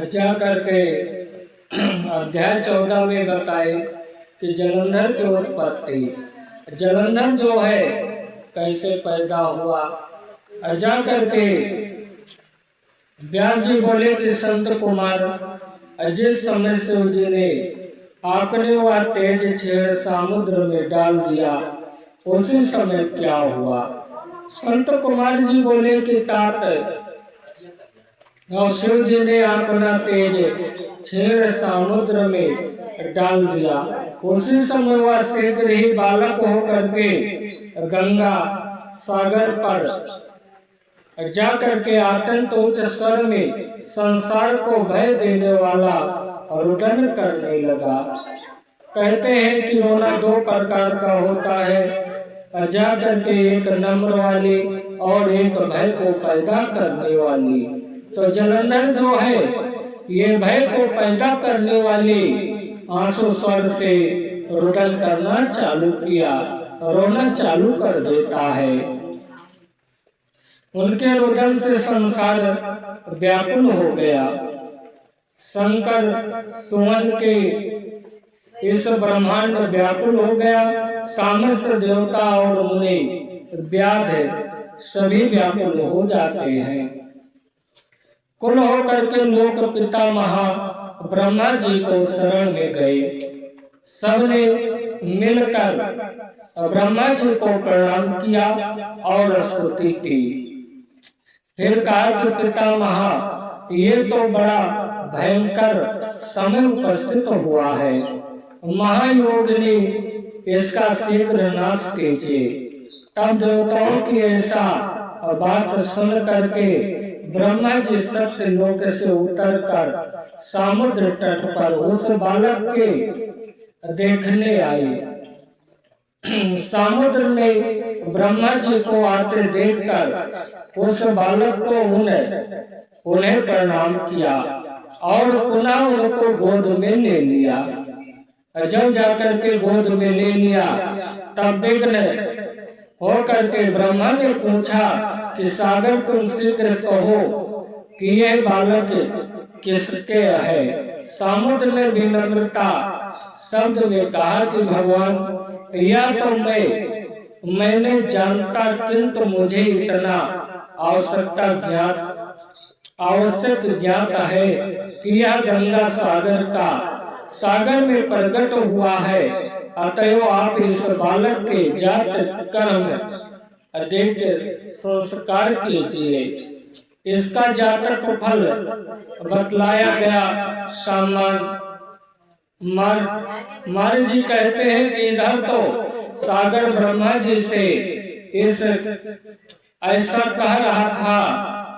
जा करके अध्याय 14 में बताए कि जलंधर की उत्पत्ति, जलंधर जो है कैसे पैदा हुआ। जा करके व्यास जी बोले कि संत कुमार, जिस समय शिव जी ने आपने वह तेज छेड़ समुद्र में डाल दिया, उसी समय क्या हुआ। संत कुमार जी बोले कि तात, शिव जी ने अपना तेज छेड़ समुद्र में डाल दिया, उसी समय वह शीघ्र ही बालक होकर के गंगा सागर पर जा करके अत्यंत उच्च स्वर में संसार को भय देने वाला रुदन करने लगा। कहते हैं कि रोना दो प्रकार का होता है, जा करके एक नम्र वाली और एक भय को पैदा करने वाली। तो जलंधर जो है ये भय को पैदा करने वाली आंसू स्वर से रुदन करना चालू किया, रोना चालू कर देता है। उनके रुदन से संसार व्याकुल हो गया। शंकर सुमन के इस ब्रह्मांड व्याकुल हो गया। समस्त देवता और मुनि व्याध सभी व्याकुल हो जाते हैं। कुल होकर के लोक पिता महा ब्रह्मा जी को शरण में गए। सबने मिलकर ब्रह्मा जी को प्रणाम किया और स्तुति की। फिर कहा कि पिता महा, ये तो बड़ा भयंकर समय उपस्थित हुआ है, महायोग ने इसका शीघ्र नाश कीजिए। तब देवताओं की ऐसा बात सुन करके ब्रह्मा जी सत्य लोक से उतरकर समुद्र तट पर उस बालक के देखने आए। समुद्र ने ब्रह्मा जी को आते देखकर उस बालक को उन्हें प्रणाम किया और पुनः उनको गोद में ले लिया। जब जाकर के गोद में ले लिया, तब विघ्न होकर के ब्रह्मा ने पूछा कि सागर, तुम शीघ्र कहो कि यह बालक किसके है। समुद्र ने विनम्रता शब्द में कहा कि भगवान, यह तो मैंने जानता, किंतु मुझे इतना आवश्यक ज्ञात है कि यह गंगा सागर में प्रकट हुआ है। अतएव आप इस बालक के जात कर्म देख संस्कार कीजिए। इसका जातक फल बतलाया गया। सामान मार जी कहते हैं कि इधर तो सागर ब्रह्मा जी से ऐसा कह रहा था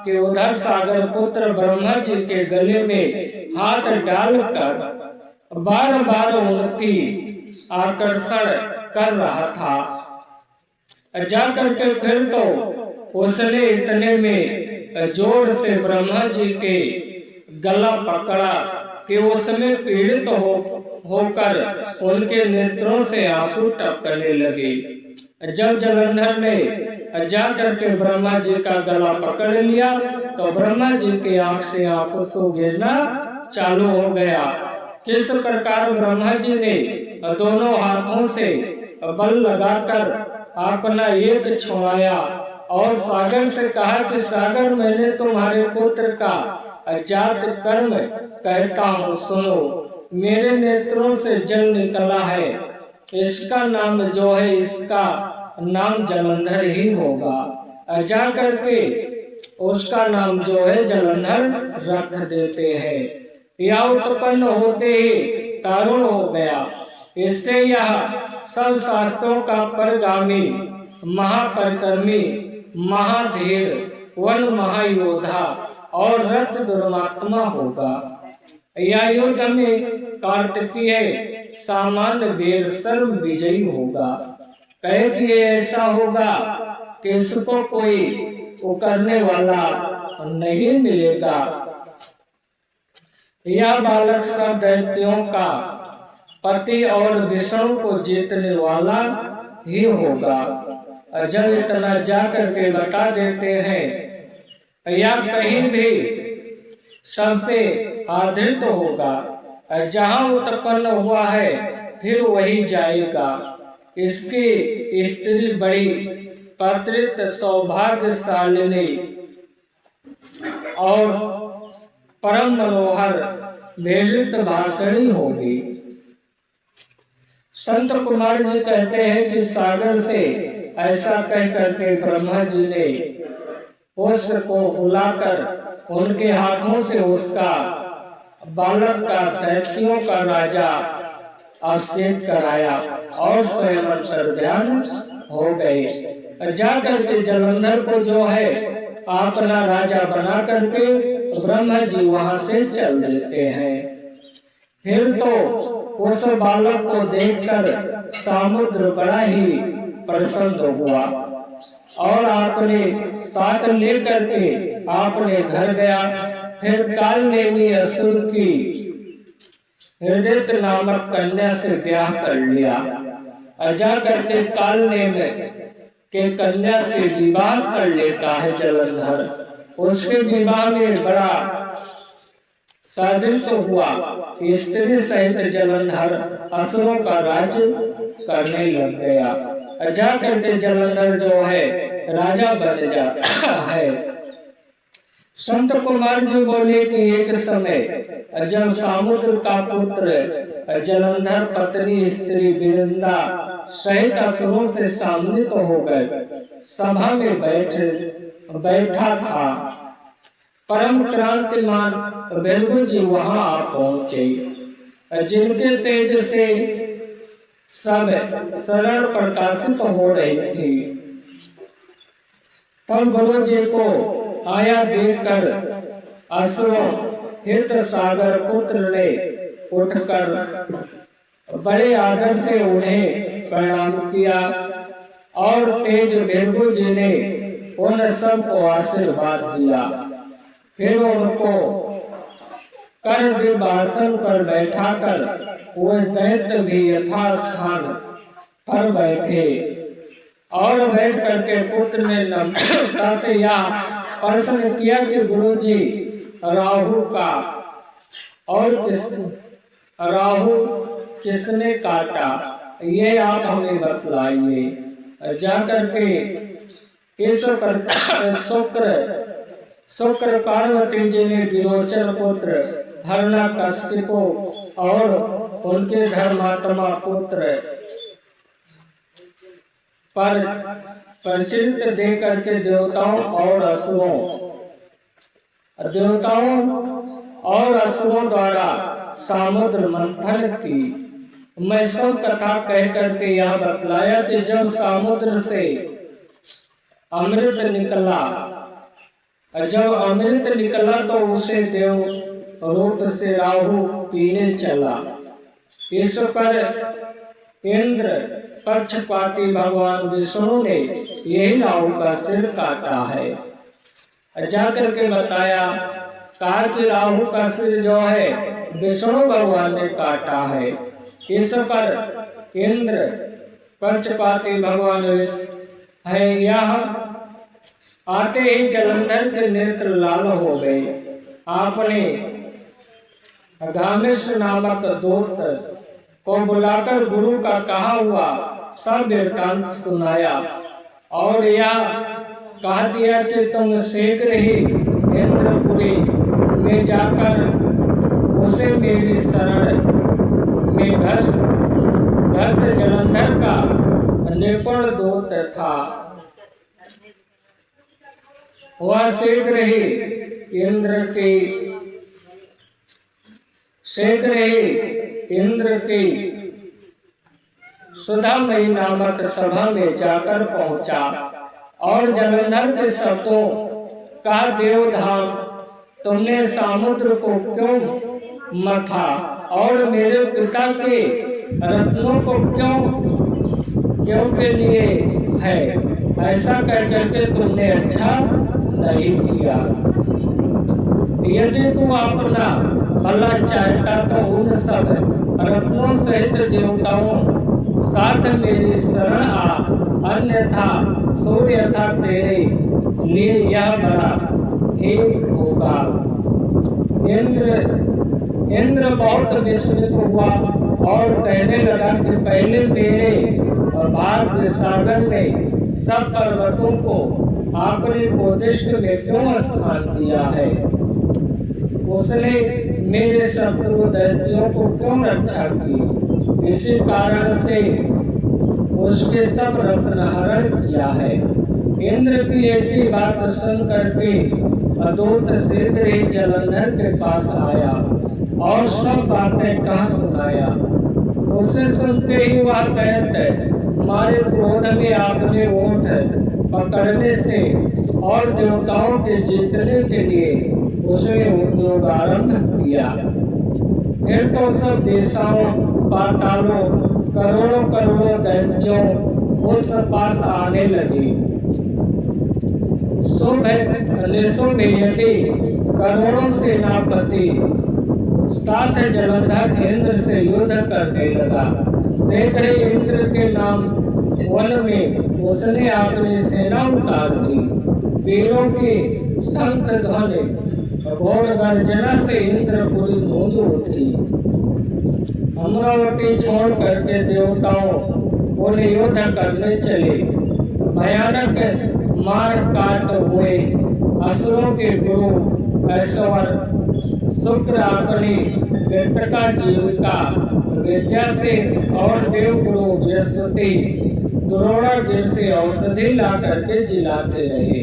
कि उधर सागर पुत्र ब्रह्मा जी के गले में हाथ डालकर बार बार उनकी आकर्षण कर रहा था। जाकर के फिर तो उसने इतने में जोर से ब्रह्मा जी के गला पकड़ा कि उसमें पीड़ित होकर उनके नेत्रों से आंसू टपकने लगे। जब जलंधर ने जाकर के ब्रह्मा जी का गला पकड़ लिया, तो ब्रह्मा जी के आंख से आंसू गिरना चालू हो गया। किस प्रकार ब्रह्मा जी ने दोनों हाथों से बल लगाकर अपना एक छुड़ाया और सागर से कहा कि सागर, मैंने तुम्हारे पुत्र का जात कर्म कहता हूँ, सुनो। मेरे नेत्रों से जल निकला है, इसका नाम जो है, इसका नाम जलंधर ही होगा। जा करके उसका नाम जो है जलंधर रख देते हैं। यह उत्पन्न होते ही तारुण हो गया। इससे यह सब शास्त्रों का परगामी, महापरिक्रमी, महाधीर, वन महायोधा और रथ दुर्मात्मा होगा। यह युद्ध में कार्तिकीय सामान्य वीर सर्व विजयी होगा। कहे कि ऐसा होगा कि इसको कोई उकरने वाला नहीं मिलेगा। यह बालक सब दैत्यों का पति और विष्णु को जीतने वाला ही होगा। जब इतना जा करके बता देते हैं, या कहीं भी सबसे आदृत होगा। जहाँ उत्पन्न हुआ है फिर वही जाएगा। इसकी स्त्री बड़ी पतित सौभाग्यशालिनी और परम मनोहर भेषित भाषणी होगी। संत कुमार जी कहते हैं कि सागर से ऐसा कह करके ब्रह्मा जी ने उसको बुलाकर उनके हाथों से उसका बालक का दैत्यों का राजा अभिषेक कराया और स्वयं अंतर्ध्यान हो गए। जाकर के जलंधर को जो है अपना राजा बना करके ब्रह्मा जी वहां से चल देते हैं। फिर तो उस बालक को देखकर समुद्र बड़ा ही प्रसन्न हुआ और आपने साथ लेकर के आपने घर गया। फिर कालनेमी असुर की हृदय नामक कन्या से ब्याह कर लिया। जा करके कालनेम के कन्या से विवाह कर लेता है जलंधर। उसके विवाह में बड़ा सादृश्य तो हुआ। स्त्री सहित जलंधर असुरों का राज्य करने लग गया। जा करके जलंधर जो है राजा बन जाता है। संत कुमार जी बोले कि एक समय जब समुद्र का पुत्र जलंधर पत्नी स्त्री बिरंदा सहित असुरों से सम्मिलित हो गए सभा में बैठा था। परम क्रांतिमान भृगु जी वहां आ पहुंचे, जिनके तेज से सब शरण प्रकाशित हो रही थी। तब गुरु जी को आया देखकर असुरों हित सागर पुत्र ने उठकर बड़े आदर से उन्हें प्रणाम किया और तेज भृगु जी ने उन सबको आशीर्वाद दिया। फिर उनको कर दिवासन पर बैठाकर वे दैत्य भी यथास्थान पर बैठे और बैठ करके पुत्र ने नम्रता से यह प्रश्न किया कि गुरु जी राहु का और राहु किसने काटा, ये आप हमें बतलाइए। जाकर के इस प्रकार शुक्र पार्वती जी ने विरोचन पुत्र हिरण्यकशिपु और उनके धर्मात्मा पुत्र पर प्रचित दे करके देवताओं और असुरों द्वारा समुद्र मंथन की। मैं सब कथा कह करके यह बतलाया कि जब समुद्र से अमृत निकला तो उसे देव रूप से राहु पीने चला। इस पर इंद्र पक्षपाती भगवान विष्णु ने यही राहु का सिर काटा है। जाकर के बताया, कहा कि राहु का सिर जो है विष्णु भगवान ने काटा है। इस पर इंद्र पक्षपाती भगवान है यह आते ही जलंधर के नेत्र लाल हो गए। आपने घामेश नामक दूत को बुलाकर गुरु का कहा हुआ सब वृत्तांत सुनाया और यह कह दिया कि तुम शीघ्र ही इंद्रपुरी में जाकर उसे मेरी शरण में घस जलंधर का निपुण दूत था, वह शीघ्र ही इंद्र की सुधामयी नामक सभा में जाकर पहुंचा और जलंधर के शब्दों का देवधाम तुमने समुद्र को क्यों मथा और मेरे पिता के रत्नों को क्यों के लिए है, ऐसा कह करके तुमने अच्छा नहीं किया। यदि तू अपना भला चाहता तो उन सब रत्नों सहित देवताओं साथ मेरी शरण आ, अन्यथा सूर्य था तेरे लिए यह बड़ा ही होगा। इंद्र बहुत विस्मित हुआ और कहने लगा कि पहले मेरे भाग्य सागर में सब पर्वतों को आपने कोदिष्ट में क्यों स्थान दिया है? उसने मेरे शत्रु दैत्यों को क्यों रक्षा की? इसी कारण से उसके सब रत्न हरण किया है। इंद्र की ऐसी बात सुन करके अदूत शीघ्र ही जलंधर के पास आया और सब बातें कह सुनाया। उसे सुनते ही वह दैत्य हमारे क्रोध में आपने ओठ पकड़ने से और देवताओं के जीतने के लिए उसने उद्योग आरंभ किया। फिर तो सब दिशाओं पातालों करोड़ों करोड़ों दैत्यों उस पास आने लगे। करोड़ों सेनापति साथ जलंधर इंद्र से युद्ध करने लगा। शीघ्र इंद्र के नाम वन में उसने अपनी सेना उतार दी। वीरों की शंख ध्वनि घोर गर्जना से इंद्रपुरी गूंज उठी। अमरावती छोड़ करके देवताओं उन्हें युद्ध करने चले। भयानक मार काट हुए असुरों के गुरु ऐश्वर शुक्र अपनी कृतिका जीविका विद्या से और देवगुरु बृहस्पति द्रोणागिरि से औषधि ला करके जिलाते रहे।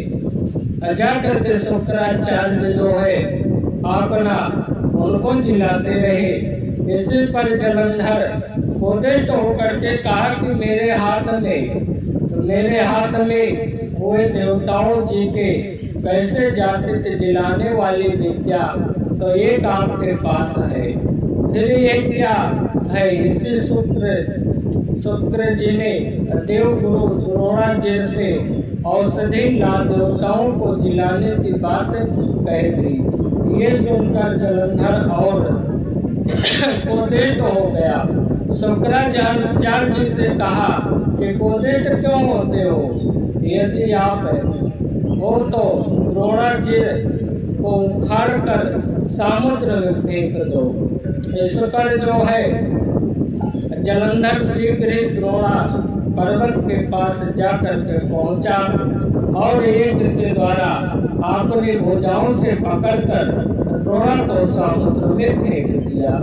जा करके शुक्राचार्य जो है अपना उनको जिलाते रहे। इसी पर जलंधर कोदिष्ट होकर के कहा कि मेरे हाथ में हुए देवताओं जी के कैसे जाति जिलाने वाली विद्या तो एक आपके पास है, फिर ये क्या है? इसी शुक्र जी ने देवगुरु द्रोणागिरि से औषधि ला देवताओं को जिलाने की बात कह दी। ये सुनकर जलंधर और कोदिष्ट हो गया। शुक्राचार्य से कहा कि कोदिष्ट क्यों होते हो? यदि आप हो तो द्रोणागिरि को उखाड़ कर समुद्र में फेंक दो। शुक्र जो है जलंधर शीघ्र ही द्रोणा पर्वत के पास जाकर के पहुंचा और एक के द्वारा अपनी भुजाओं से पकड़कर द्रोणा को समुद्र में फेंक दिया।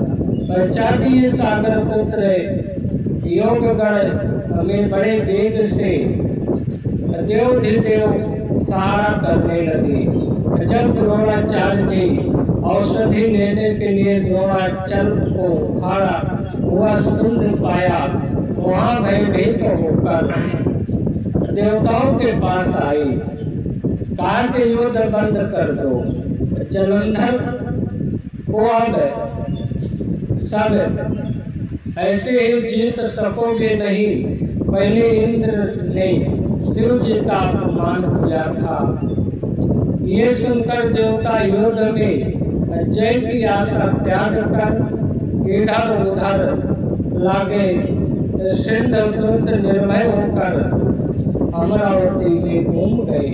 पश्चात ये सागर पुत्र योगगण में बड़े वेग से देव सहारा करने लगे। जब द्रोणाचार्य जी औषधि लेने के लिए द्रोणाचार्य को उखाड़ा हुआ सुन पाया, वहाँ भयभीत होकर देवताओं के पास आई। कहा कि युद्ध बंद कर दो। जलंधर को अब सब ऐसे ही जीत सकोगे नहीं। पहले इंद्र ने शिव जी का अपमान किया था। ये सुनकर देवता युद्ध में जय की आशा त्याग कर इधर उधर लागे सिद्ध निर्भय होकर अमरावती में घूम गए।